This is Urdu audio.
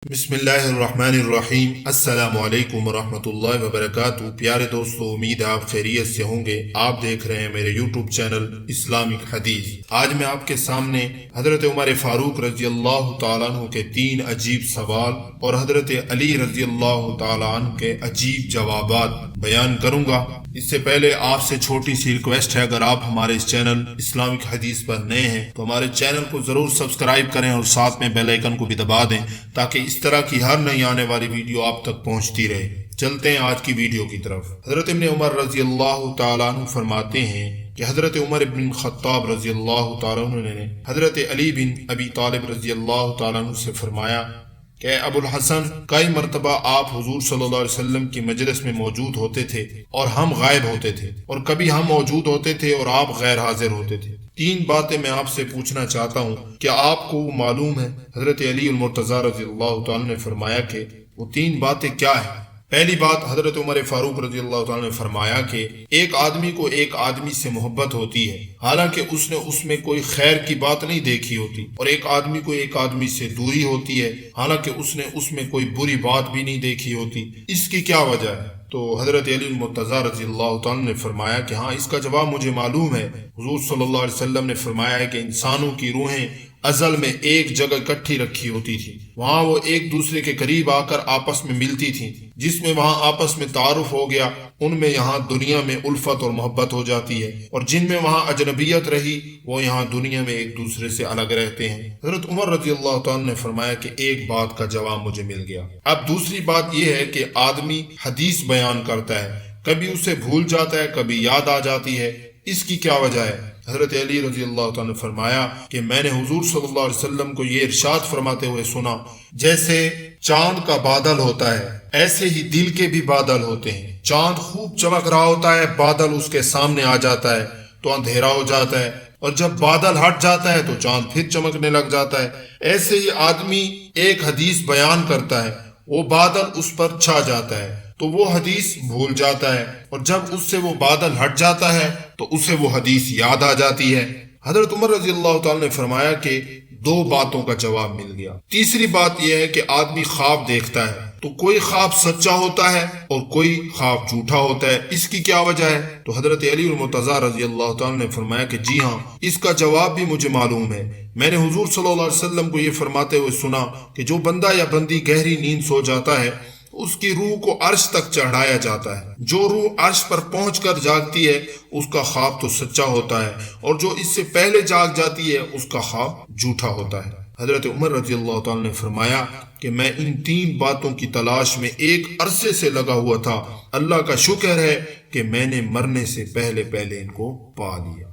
بسم اللہ الرحمن الرحیم۔ السلام علیکم ورحمۃ اللہ وبرکاتہ۔ پیارے دوستو، امید ہے آپ خیریت سے ہوں گے۔ آپ دیکھ رہے ہیں میرے یوٹیوب چینل اسلامک حدیث۔ آج میں آپ کے سامنے حضرت عمر فاروق رضی اللہ تعالیٰ عنہ کے 3 عجیب سوال اور حضرت علی رضی اللہ تعالیٰ عنہ کے عجیب جوابات بیان کروں گا۔ اس سے پہلے آپ سے چھوٹی سی ریکویسٹ ہے، اگر آپ ہمارے اس چینل اسلامک حدیث پر نئے ہیں تو ہمارے چینل کو ضرور سبسکرائب کریں اور ساتھ میں بیل آئیکن کو بھی دبا دیں تاکہ اس طرح کی ہر نئی آنے والی ویڈیو آپ تک پہنچتی رہے۔ چلتے ہیں آج کی ویڈیو کی طرف۔ حضرت ابن عمر رضی اللہ تعالیٰ عنہ فرماتے ہیں کہ حضرت عمر بن خطاب رضی اللہ تعالیٰ عنہ نے حضرت علی بن ابی طالب رضی اللہ تعالیٰ عنہ سے فرمایا کہ ابو الحسن، کئی مرتبہ آپ حضور صلی اللہ علیہ وسلم کی مجلس میں موجود ہوتے تھے اور ہم غائب ہوتے تھے، اور کبھی ہم موجود ہوتے تھے اور آپ غیر حاضر ہوتے تھے۔ 3 باتیں میں آپ سے پوچھنا چاہتا ہوں، کیا آپ کو وہ معلوم ہے؟ حضرت علی المرتضیٰ رضی اللہ تعالیٰ نے فرمایا کہ وہ 3 باتیں کیا ہیں؟ پہلی بات، حضرت عمر فاروق رضی اللہ تعالیٰ نے فرمایا کہ ایک آدمی کو ایک آدمی سے محبت ہوتی ہے حالانکہ اس نے اس میں کوئی خیر کی بات نہیں دیکھی ہوتی، اور ایک آدمی کو ایک آدمی سے دوری ہوتی ہے حالانکہ اس نے اس میں کوئی بری بات بھی نہیں دیکھی ہوتی۔ اس کی کیا وجہ ہے؟ تو حضرت علی المرتضیٰ رضی اللہ تعالیٰ نے فرمایا کہ ہاں، اس کا جواب مجھے معلوم ہے۔ حضور صلی اللہ علیہ وسلم نے فرمایا ہے کہ انسانوں کی روحیں ازل میں ایک جگہ اکٹھی رکھی ہوتی تھی، وہاں وہ ایک دوسرے کے قریب آ کر آپس میں ملتی تھیں، جس میں وہاں آپس میں تعارف ہو گیا، ان میں یہاں دنیا میں الفت اور محبت ہو جاتی ہے، اور جن میں وہاں اجنبیت رہی وہ یہاں دنیا میں ایک دوسرے سے الگ رہتے ہیں۔ حضرت عمر رضی اللہ تعالیٰ نے فرمایا کہ ایک بات کا جواب مجھے مل گیا۔ اب دوسری بات یہ ہے کہ آدمی حدیث بیان کرتا ہے، کبھی اسے بھول جاتا ہے، کبھی یاد آ جاتی ہے۔ اس کی کیا وجہ ہے؟ حضرت علی رضی اللہ تعالیٰ نے فرمایا کہ میں نے حضور صلی اللہ علیہ وسلم کو یہ ارشاد فرماتے ہوئے سنا، جیسے چاند کا بادل ہوتا ہے ایسے ہی دل کے بھی بادل ہوتے ہیں۔ چاند خوب چمک رہا ہوتا ہے، بادل اس کے سامنے آ جاتا ہے تو اندھیرا ہو جاتا ہے، اور جب بادل ہٹ جاتا ہے تو چاند پھر چمکنے لگ جاتا ہے۔ ایسے ہی آدمی ایک حدیث بیان کرتا ہے، وہ بادل اس پر چھا جاتا ہے تو وہ حدیث بھول جاتا ہے، اور جب اس سے وہ بادل ہٹ جاتا ہے تو اسے وہ حدیث یاد آ جاتی ہے۔ حضرت عمر رضی اللہ تعالیٰ نے فرمایا کہ 2 باتوں کا جواب مل گیا۔ تیسری بات یہ ہے کہ آدمی خواب دیکھتا ہے تو کوئی خواب سچا ہوتا ہے اور کوئی خواب جھوٹا ہوتا ہے۔ اس کی کیا وجہ ہے؟ تو حضرت علی المرتضیٰ رضی اللہ تعالیٰ نے فرمایا کہ جی ہاں، اس کا جواب بھی مجھے معلوم ہے۔ میں نے حضور صلی اللہ علیہ وسلم کو یہ فرماتے ہوئے سنا کہ جو بندہ یا بندی گہری نیند سو جاتا ہے اس کی روح کو عرش تک چڑھایا جاتا ہے۔ جو روح عرش پر پہنچ کر جاگتی ہے اس کا خواب تو سچا ہوتا ہے، اور جو اس سے پہلے جاگ جاتی ہے اس کا خواب جھوٹا ہوتا ہے۔ حضرت عمر رضی اللہ تعالیٰ نے فرمایا کہ میں ان 3 باتوں کی تلاش میں ایک عرصے سے لگا ہوا تھا، اللہ کا شکر ہے کہ میں نے مرنے سے پہلے ان کو پا لیا۔